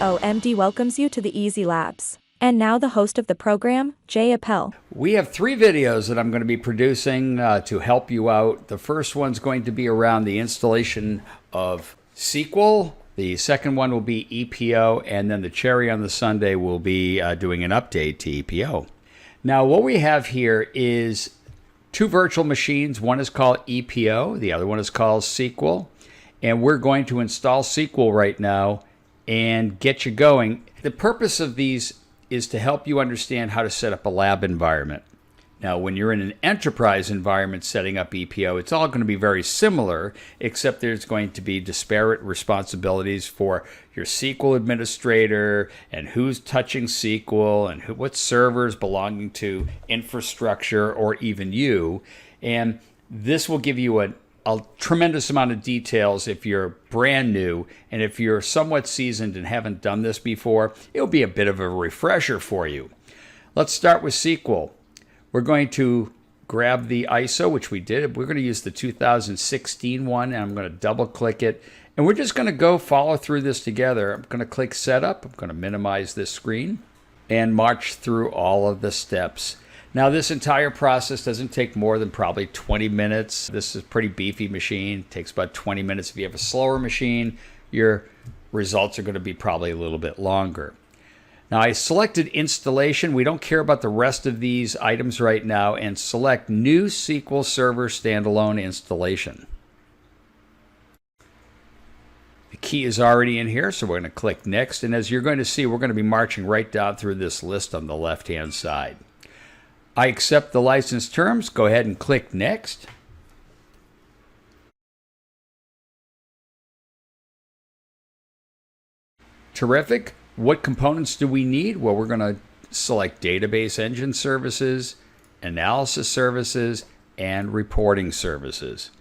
EZOMD welcomes you to the Easy Labs. And now the host of the program, Jay Appell. We have 3 videos that I'm going to be producing to help you out. The first one's going to be around the installation of SQL. The second one will be EPO, and then the cherry on the sundae will be doing an update to EPO. Now, what we have here is 2 virtual machines. One is called EPO, the other one is called SQL. And we're going to install SQL right now and get you going. The purpose of these is to help you understand how to set up a lab environment. Now, when you're in an enterprise environment setting up EPO, it's all going to be very similar, except there's going to be disparate responsibilities for your SQL administrator and who's touching SQL and what servers belonging to infrastructure or even you. And this will give you a tremendous amount of details if you're brand new, and if you're somewhat seasoned and haven't done this before, it'll be a bit of a refresher for you. Let's start with SQL. We're going to grab the ISO, which we did. We're going to use the 2016 one, and I'm going to double click it. And we're just going to go follow through this together. I'm going to click Setup. I'm going to minimize this screen and march through all of the steps. Now, this entire process doesn't take more than probably 20 minutes. This is a pretty beefy machine. It takes about 20 minutes. If you have a slower machine, your results are going to be probably a little bit longer. Now, I selected installation. We don't care about the rest of these items right now, and select New SQL Server Standalone Installation. The key is already in here, so we're going to click Next. And as you're going to see, we're going to be marching right down through this list on the left-hand side. I accept the license terms. Go ahead and click Next. Terrific. What components do we need? Well, we're going to select database engine services, analysis services, and reporting services.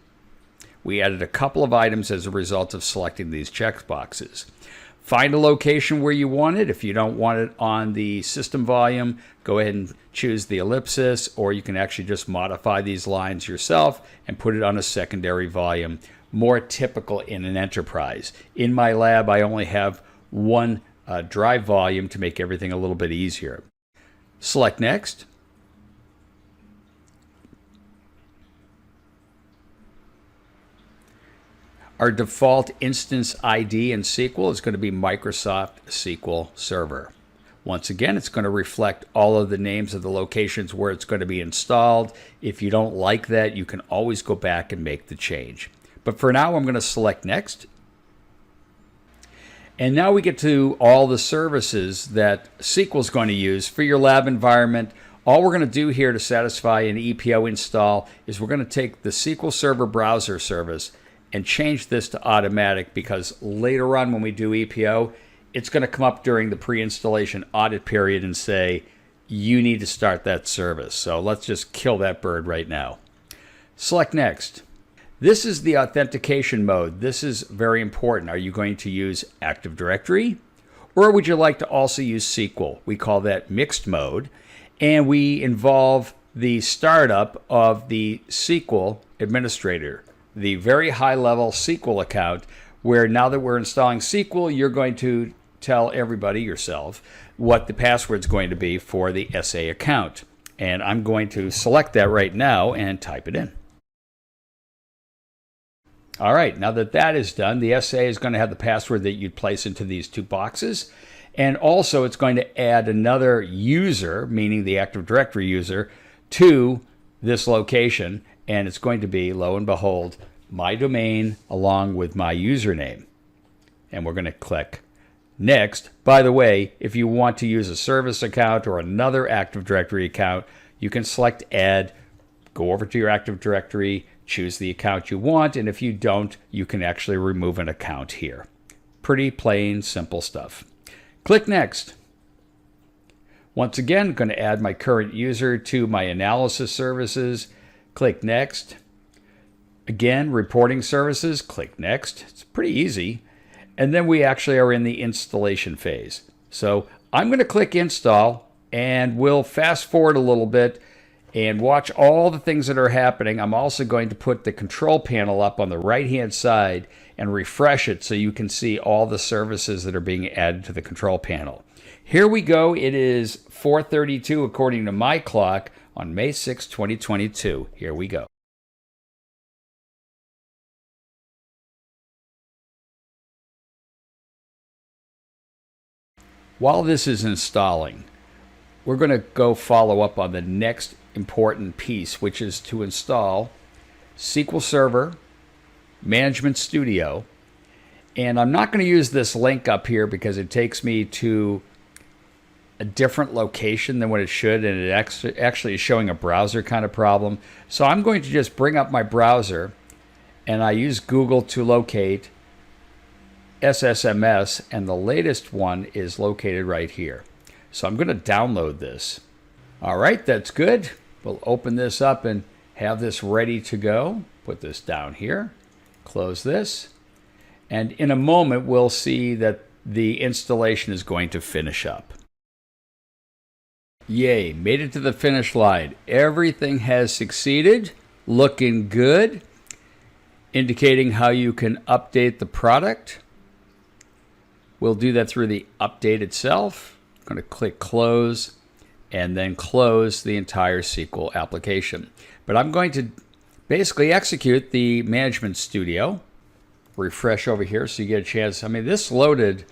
We added a couple of items as a result of selecting these checkboxes. Find a location where you want it. If you don't want it on the system volume, go ahead and choose the ellipsis, or you can actually just modify these lines yourself and put it on a secondary volume, more typical in an enterprise. In my lab, I only have one drive volume to make everything a little bit easier. Select Next. Our default instance ID in SQL is going to be Microsoft SQL Server. Once again, it's going to reflect all of the names of the locations where it's going to be installed. If you don't like that, you can always go back and make the change. But for now, I'm going to select Next. And now we get to all the services that SQL is going to use for your lab environment. All we're going to do here to satisfy an EPO install is we're going to take the SQL Server browser service and change this to automatic, because later on when we do EPO, it's going to come up during the pre-installation audit period and say, you need to start that service. So let's just kill that bird right now. Select Next. This is the authentication mode. This is very important. Are you going to use Active Directory, or would you like to also use SQL? We call that mixed mode, and we involve the startup of the SQL administrator, the very high-level SQL account, where now that we're installing SQL, you're going to tell everybody, yourself, what the password's going to be for the SA account. And I'm going to select that right now and type it in. All right, now that that is done, the SA is going to have the password that you'd place into these 2 boxes. And also, it's going to add another user, meaning the Active Directory user, to this location. And it's going to be, lo and behold, my domain along with my username. And we're going to click Next. By the way, if you want to use a service account or another Active Directory account, you can select Add, go over to your Active Directory, choose the account you want, and if you don't, you can actually remove an account here. Pretty plain, simple stuff. Click Next. Once again, I'm going to add my current user to my analysis services. Click Next. Again, reporting services, click Next. It's pretty easy. And then we actually are in the installation phase. So I'm going to click Install, and we'll fast forward a little bit. and watch all the things that are happening. I'm also going to put the control panel up on the right-hand side and refresh it so you can see all the services that are being added to the control panel. Here we go. It is 4:32 according to my clock on May 6, 2022. Here we go. While this is installing, we're going to go follow up on the next important piece, which is to install SQL Server, Management Studio. And I'm not going to use this link up here because it takes me to a different location than what it should, and it actually is showing a browser kind of problem. So I'm going to just bring up my browser, and I use Google to locate SSMS, and the latest one is located right here. So I'm going to download this. All right, that's good. We'll open this up and have this ready to go. Put this down here, close this, and in a moment we'll see that the installation is going to finish up. Yay, made it to the finish line. Everything has succeeded, looking good, indicating how you can update the product. We'll do that through the update itself. I'm going to click close and then close the entire SQL application. But I'm going to basically execute the Management Studio. Refresh over here so you get a chance. I mean, this loaded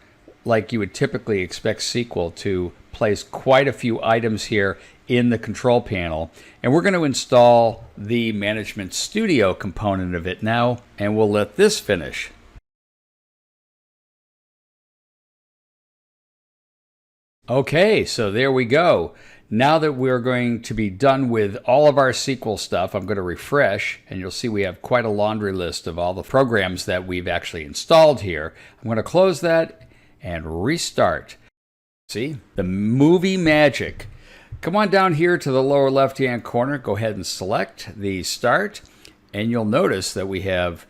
like you would typically expect SQL to place quite a few items here in the control panel. And we're going to install the Management Studio component of it now, and we'll let this finish. Okay, so there we go. Now that we're going to be done with all of our SQL stuff, I'm going to refresh, and you'll see we have quite a laundry list of all the programs that we've actually installed here. I'm going to close that and restart. See, the movie magic. Come on down here to the lower left-hand corner. Go ahead and select the start, and you'll notice that we have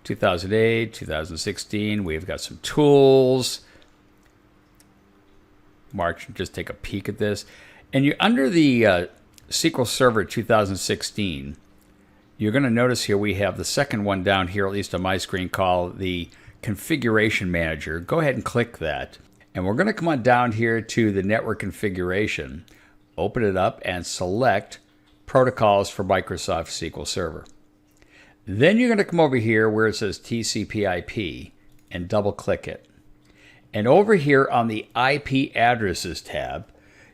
2008, 2016. We've got some tools. March, just take a peek at this. And you're under the SQL Server 2016. You're going to notice here we have the second one down here, at least on my screen, called the Configuration Manager. Go ahead and click that. And we're going to come on down here to the network configuration, open it up, and select Protocols for Microsoft SQL Server. Then you're going to come over here where it says TCP/IP and double click it. And over here on the IP addresses tab,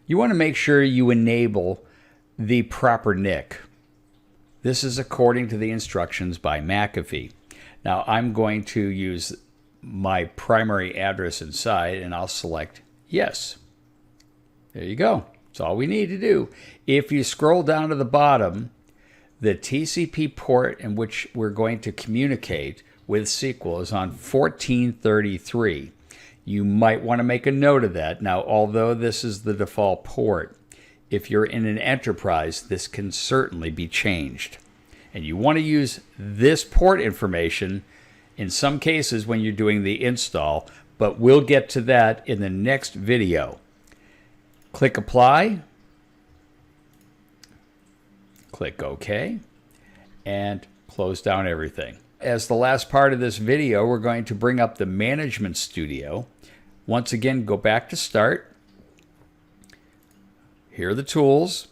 you want to make sure you enable the proper NIC. This is according to the instructions by McAfee. Now I'm going to use my primary address inside, and I'll select yes. There you go. That's all we need to do. If you scroll down to the bottom, the TCP port in which we're going to communicate with SQL is on 1433. You might want to make a note of that. Now, although this is the default port, if you're in an enterprise, this can certainly be changed. And you want to use this port information in some cases when you're doing the install, but we'll get to that in the next video. Click Apply, click OK, and close down everything. As the last part of this video, we're going to bring up the Management Studio. Once again, go back to Start. Here are the tools.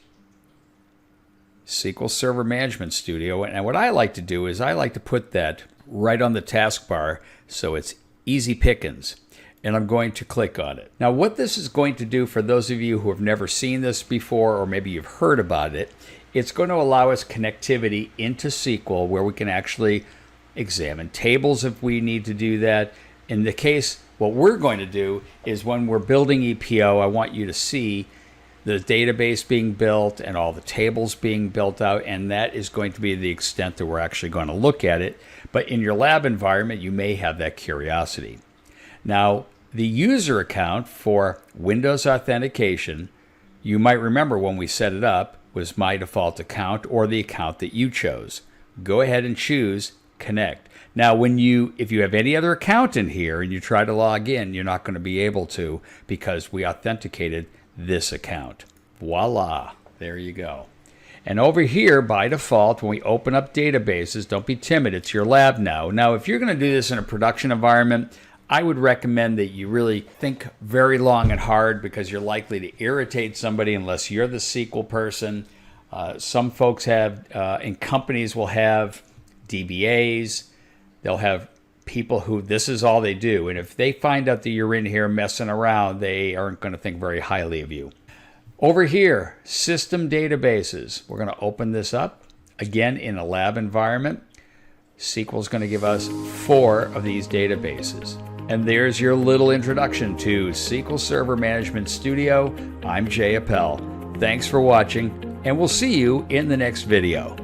SQL Server Management Studio. And what I like to do is I like to put that right on the taskbar so it's easy pickings. And I'm going to click on it. Now what this is going to do for those of you who have never seen this before, or maybe you've heard about it, it's going to allow us connectivity into SQL where we can actually examine tables if we need to do that. In the case, what we're going to do is when we're building EPO, I want you to see the database being built and all the tables being built out, and that is going to be the extent that we're actually going to look at it. But in your lab environment, you may have that curiosity. Now, the user account for Windows authentication, you might remember when we set it up, was my default account or the account that you chose. Go ahead and choose Connect. Now, if you have any other account in here and you try to log in, you're not going to be able to because we authenticated this account. Voila, there you go. And over here, by default, when we open up databases, don't be timid, it's your lab now. Now, if you're going to do this in a production environment, I would recommend that you really think very long and hard, because you're likely to irritate somebody unless you're the SQL person. Some folks have, in companies will have DBAs. They'll have people who this is all they do. And if they find out that you're in here messing around, they aren't going to think very highly of you. Over here, system databases. We're going to open this up. Again, in a lab environment, SQL is going to give us 4 of these databases. And there's your little introduction to SQL Server Management Studio. I'm Jay Appell. Thanks for watching, and we'll see you in the next video.